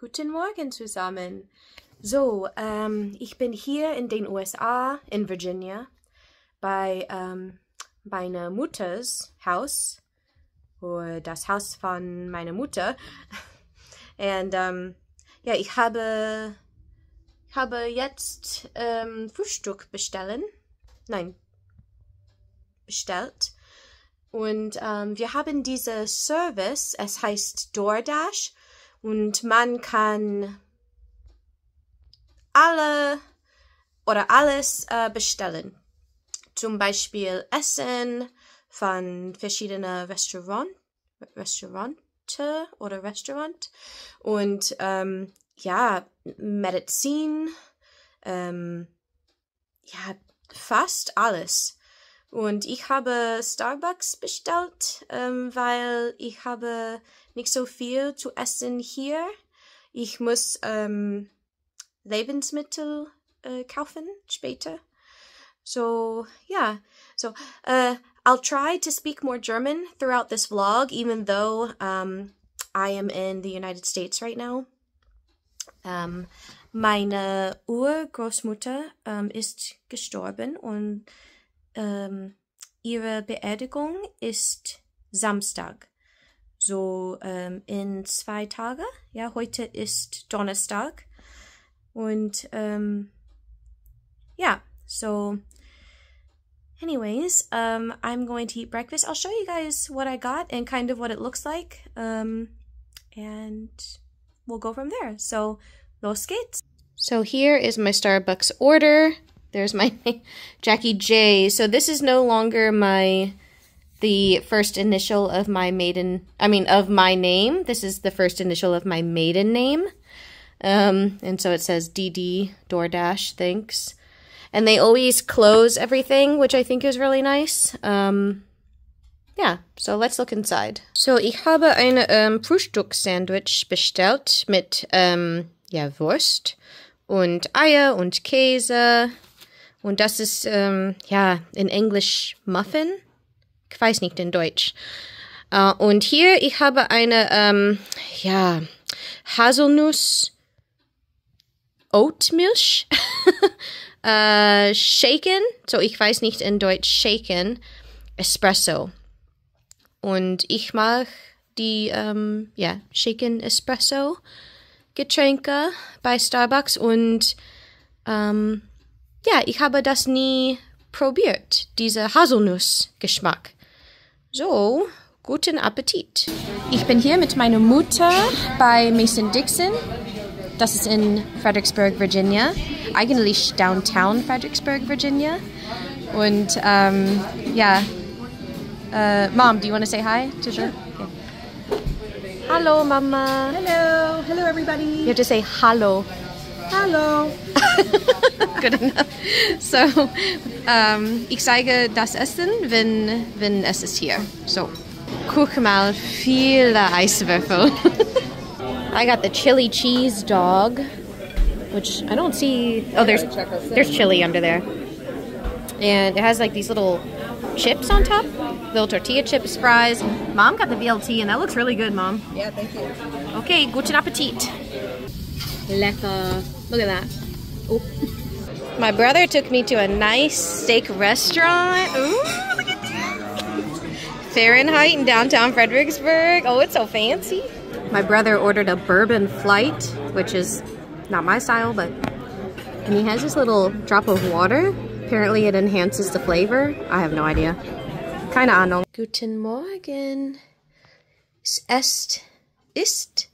Guten Morgen zusammen. So, ich bin hier in den USA, in Virginia, bei meiner Mutters Haus, oder das Haus von meiner Mutter. Und ja, ich habe jetzt Frühstück bestellt. Und wir haben diesen Service, es heißt DoorDash, und man kann alles bestellen. Zum Beispiel Essen von verschiedenen Restaurant und ja, Medizin, ja, fast alles. Und ich habe Starbucks bestellt, weil ich habe nicht so viel zu essen hier. Ich muss Lebensmittel kaufen später. So, yeah. So, I'll try to speak more German throughout this vlog, even though I am in the United States right now. Meine Urgroßmutter ist gestorben und ihre Beerdigung ist Samstag. So in 2 Tagen. Ja, heute ist Donnerstag. Und yeah, so anyways, I'm going to eat breakfast. I'll show you guys what I got and kind of what it looks like. And we'll go from there. So, los geht's. So here is my Starbucks order. There's my Jackie J. So this is no longer the first initial of my of my name. This is the first initial of my maiden name. And so it says DD DoorDash, thanks. And they always close everything, which I think is really nice. Yeah, so let's look inside. So ich habe eine Frühstückssandwich bestellt mit ja, Wurst und Eier und Käse. Und das ist, ja, in Englisch Muffin. Ich weiß nicht in Deutsch. Und hier, ich habe eine, ja, Haselnuss Oatmilch. Shaken. So, ich weiß nicht in Deutsch Shaken. Espresso. Und ich mag die, ja, Shaken Espresso Getränke bei Starbucks und, ja, ich habe das nie probiert, dieser Haselnuss-Geschmack. So, guten Appetit. Ich bin hier mit meiner Mutter bei Mason-Dixon. Das ist in Fredericksburg, Virginia. Eigentlich downtown Fredericksburg, Virginia. Und, ja, Mom, do you want to say hi to the... Okay. Hallo, Mama. Hello. Hello, everybody. You have to say hallo. Hallo. Good enough. So, ich zeige das Essen, wenn es ist hier. So, guck mal, viele Eiswürfel. I got the chili cheese dog, which I don't see. Oh, there's chili under there. And it has like these little chips on top. Little tortilla chips, fries. Mom got the BLT, and that looks really good, Mom. Yeah, thank you. Okay, guten Appetit. Lecker. Look at that. Oh. My brother took me to a nice steak restaurant. Ooh, look at that. Fahrenheit in downtown Fredericksburg. Oh, it's so fancy. My brother ordered a bourbon flight, which is not my style, and he has this little drop of water. Apparently it enhances the flavor. I have no idea. Keine Ahnung. Guten Morgen. Es ist.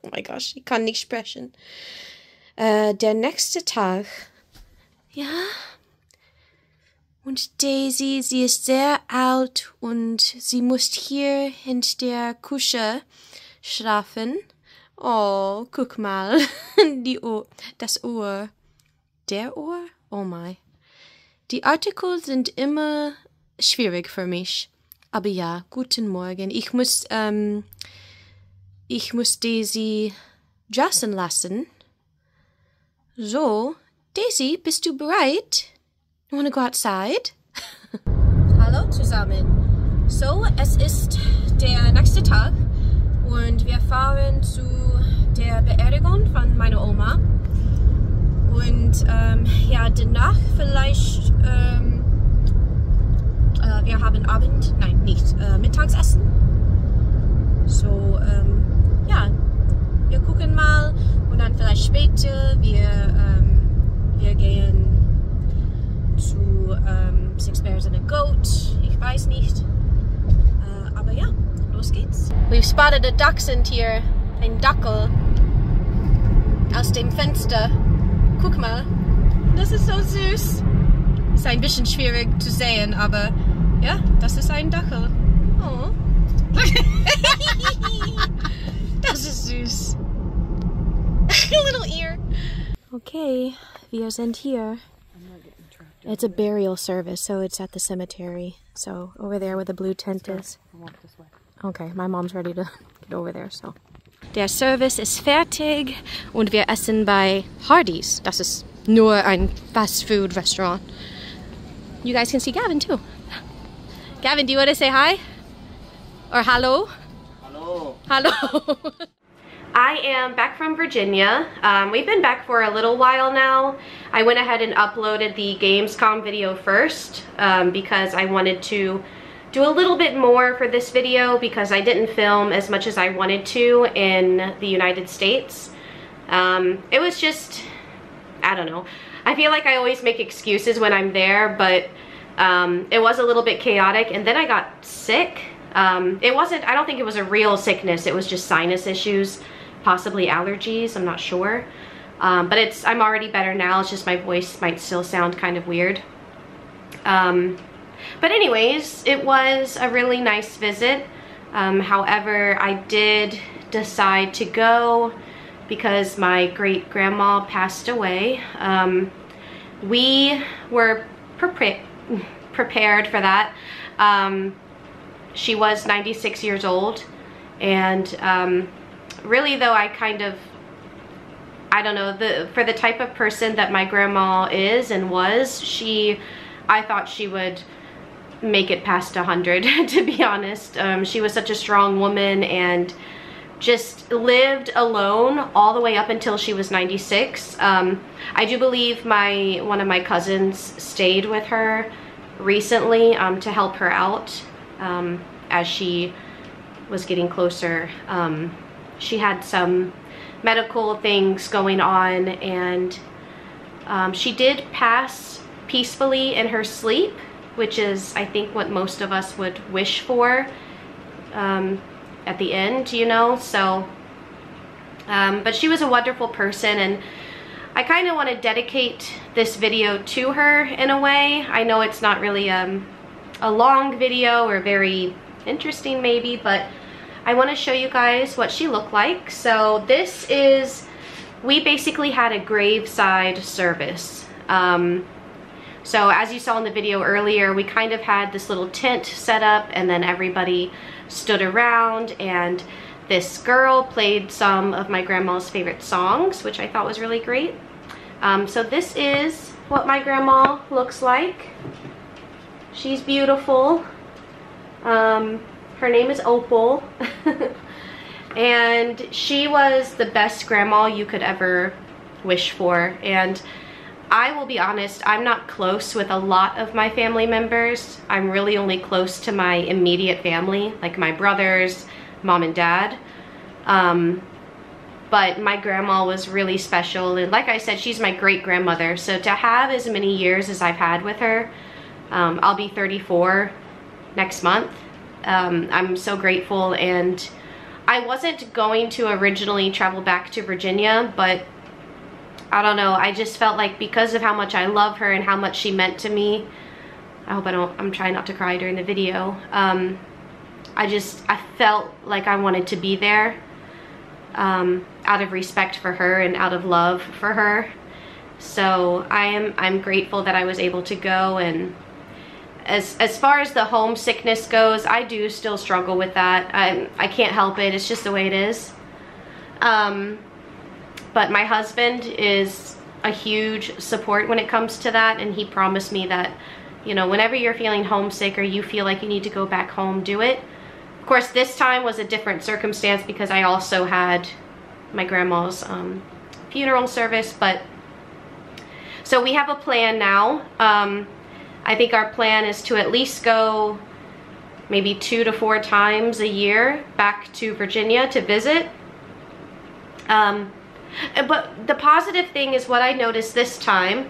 Oh my gosh, ich kann nicht sprechen. Der nächste Tag. Ja. Und Daisy, sie ist sehr alt und sie muss hier in der Küche schlafen. Oh, guck mal. Das Ohr. Der Ohr? Oh my. Die Artikel sind immer schwierig für mich. Aber ja, guten Morgen. Ich muss Daisy draußen lassen. So, Daisy, bist du bereit? You wanna go outside? Hallo zusammen. So, es ist der nächste Tag und wir fahren zu der Beerdigung von meiner Oma. Und ja, danach vielleicht, wir haben Mittagsessen. So, ja, wir gucken mal und dann vielleicht später, wir gehen zu Six Bears and a Goat, ich weiß nicht. Aber ja, los geht's. We've spotted a dachshund here, ein Dackel, aus dem Fenster. Guck mal, das ist so süß. Ist ein bisschen schwierig zu sehen, aber ja, das ist ein Dackel. Oh. Das ist süß. A little ear. Okay, wir sind hier. It's a burial service, so it's at the cemetery. So over there where the blue tent is. Okay, my mom's ready to get over there, so. Der Service ist fertig und wir essen bei Hardee's. Das ist nur ein Fast-Food-Restaurant. You guys can see Gavin too. Gavin, do you want to say hi? Or hello? Hallo. Hello. I am back from Virginia. We've been back for a little while now. I went ahead and uploaded the Gamescom video first because I wanted to do a little bit more for this video because I didn't film as much as I wanted to in the United States. It was just, I don't know. I feel like I always make excuses when I'm there, but it was a little bit chaotic, and then I got sick. I don't think it was a real sickness. It was just sinus issues, possibly allergies, I'm not sure. But I'm already better now. It's just my voice might still sound kind of weird. But anyways, it was a really nice visit. However, I did decide to go because my great-grandma passed away. We were prepared for that. She was 96 years old, and really though I don't know, for the type of person that my grandma is and was, I thought she would make it past 100, to be honest. She was such a strong woman and just lived alone all the way up until she was 96. I do believe one of my cousins stayed with her recently to help her out as she was getting closer. She had some medical things going on, and she did pass peacefully in her sleep, which is, I think, what most of us would wish for at the end, you know. So but she was a wonderful person, and I kind of want to dedicate this video to her in a way. I know it's not really a long video or very interesting maybe, but I want to show you guys what she looked like. So this is, we basically had a graveside service. So as you saw in the video earlier, we kind of had this little tent set up, and then everybody stood around, and this girl played some of my grandma's favorite songs, which I thought was really great. So this is what my grandma looks like. She's beautiful. Her name is Opal. And she was the best grandma you could ever wish for. And I will be honest, I'm not close with a lot of my family members. I'm really only close to my immediate family, like my brothers, mom and dad. But my grandma was really special, and like I said, she's my great-grandmother. So to have as many years as I've had with her, I'll be 34 next month. I'm so grateful, and I wasn't going to originally travel back to Virginia, but I don't know, I just felt like because of how much I love her and how much she meant to me, I'm trying not to cry during the video, I felt like I wanted to be there, out of respect for her and out of love for her. So I'm grateful that I was able to go. And as far as the homesickness goes, I do still struggle with that. I can't help it, it's just the way it is. But my husband is a huge support when it comes to that, and he promised me that, you know, whenever you're feeling homesick or you feel like you need to go back home, do it. Of course, this time was a different circumstance because I also had my grandma's funeral service, but so we have a plan now. I think our plan is to at least go maybe 2 to 4 times a year back to Virginia to visit. But the positive thing is what I noticed this time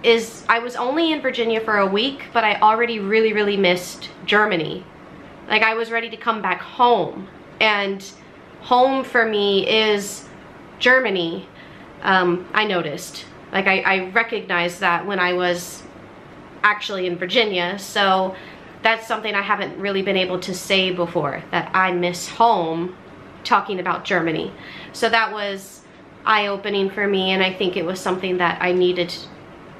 is I was only in Virginia for a week, but I already really missed Germany. Like, I was ready to come back home, and home for me is Germany. I noticed, like, I recognized that when I was actually in Virginia. So that's something I haven't really been able to say before, that I miss home, talking about Germany. So that was eye-opening for me, and I think it was something that I needed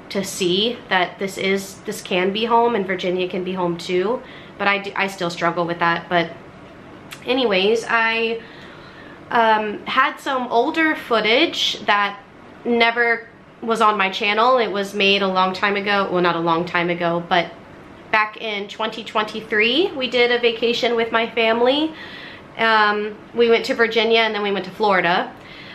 to see, that this can be home and Virginia can be home too. But I still struggle with that. But anyways, I had some older footage that never was on my channel. It was made a long time ago. Well, not a long time ago, but back in 2023, we did a vacation with my family. We went to Virginia and then we went to Florida.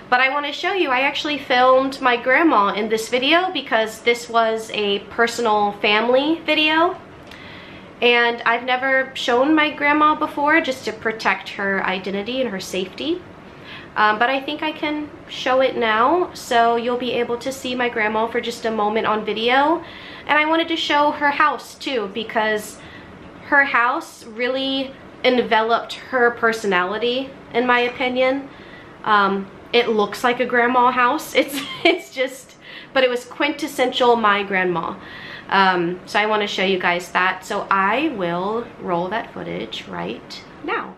But I want to show you, I actually filmed my grandma in this video because this was a personal family video. And I've never shown my grandma before, just to protect her identity and her safety. But I think I can show it now, so you'll be able to see my grandma for just a moment on video. And I wanted to show her house too, because her house really enveloped her personality, in my opinion. It looks like a grandma house. It's just, but it was quintessential my grandma. So I want to show you guys that. So I will roll that footage right now.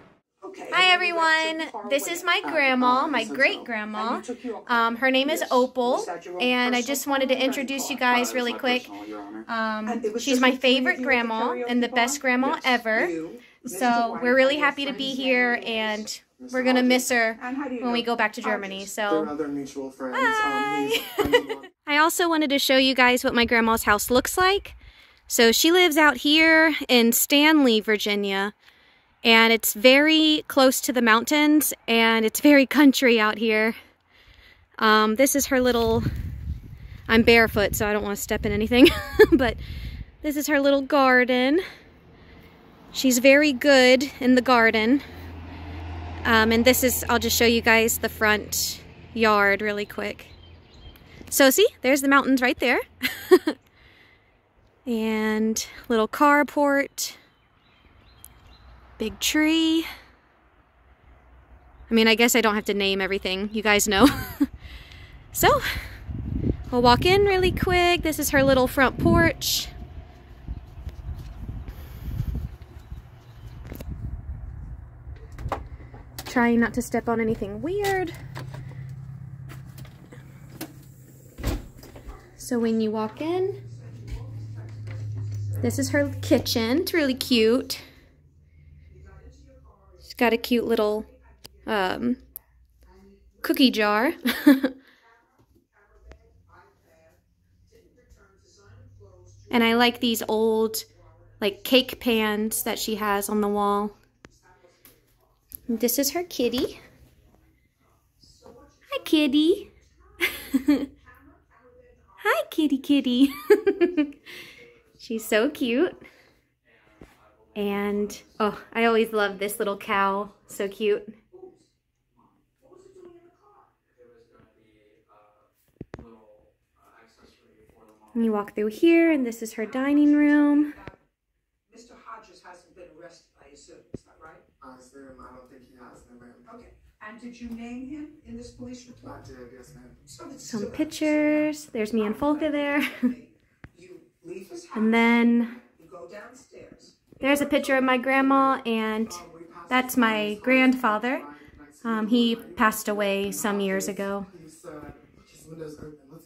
Hi everyone, this is my grandma, my great-grandma. Her name is Opal, and I just wanted to introduce you guys really quick. She's my favorite grandma and the best grandma ever. So we're really happy to be here, and we're gonna miss her when we go back to Germany. So bye. I also wanted to show you guys what my grandma's house looks like. So she lives out here in Stanley, Virginia. And it's very close to the mountains, and it's very country out here. This is her little, I'm barefoot, so I don't want to step in anything, but this is her little garden. She's very good in the garden. And this is, I'll just show you guys the front yard really quick. So see, there's the mountains right there. And little carport. Big tree. I mean, I guess I don't have to name everything. You guys know. So, we'll walk in really quick. This is her little front porch. Trying not to step on anything weird. So when you walk in, this is her kitchen. It's really cute. Got a cute little cookie jar. And I like these old like cake pans that she has on the wall. And this is her kitty. Hi, kitty. Hi, kitty kitty. She's so cute. And, oh, I always love this little cow. So cute. And you walk through here, and this is her dining room. Mr. Hodges hasn't been arrested, I assume. Is that right? I assume. I don't think he has, no, ma'am. Okay. And did you name him in this police report? I did, yes, ma'am. Some pictures. There's me and Folka there. You leave his house. And then You go downstairs. there's a picture of my grandma, and that's my grandfather. He passed away some years ago.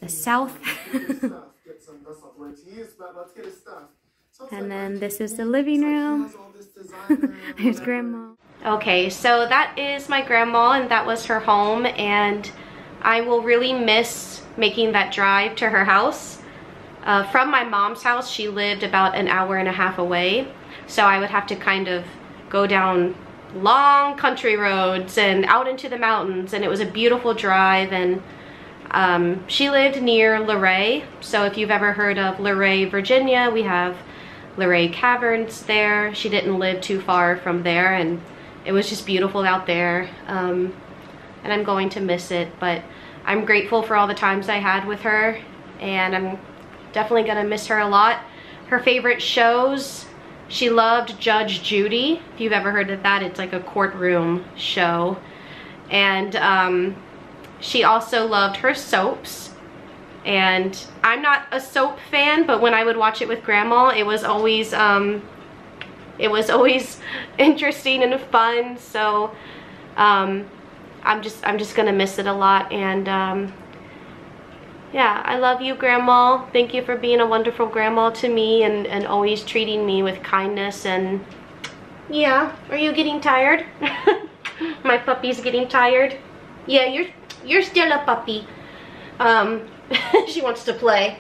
The South. And then this is the living room. There's grandma. Okay, so that is my grandma, and that was her home, and I will really miss making that drive to her house. From my mom's house, she lived about an hour and a half away. So I would have to kind of go down long country roads and out into the mountains, and it was a beautiful drive. And she lived near Luray, so if you've ever heard of Luray, Virginia, we have Luray Caverns there. She didn't live too far from there, and it was just beautiful out there. And I'm going to miss it, but I'm grateful for all the times I had with her, and I'm definitely gonna miss her a lot. Her favorite shows, she loved Judge Judy. If you've ever heard of that, it's like a courtroom show. And she also loved her soaps. And I'm not a soap fan, but when I would watch it with Grandma, it was always interesting and fun. So I'm just gonna miss it a lot. And yeah, I love you, Grandma. Thank you for being a wonderful grandma to me and always treating me with kindness. And yeah, are you getting tired? My puppy's getting tired. Yeah, you're still a puppy. She wants to play.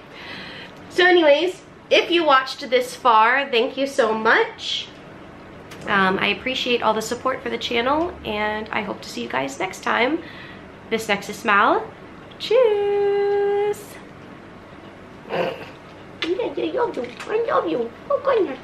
So anyways, if you watched this far, thank you so much. I appreciate all the support for the channel, and I hope to see you guys next time. Bis nächstes Mal. Tschüss. I love you. I love you. Oh goodness.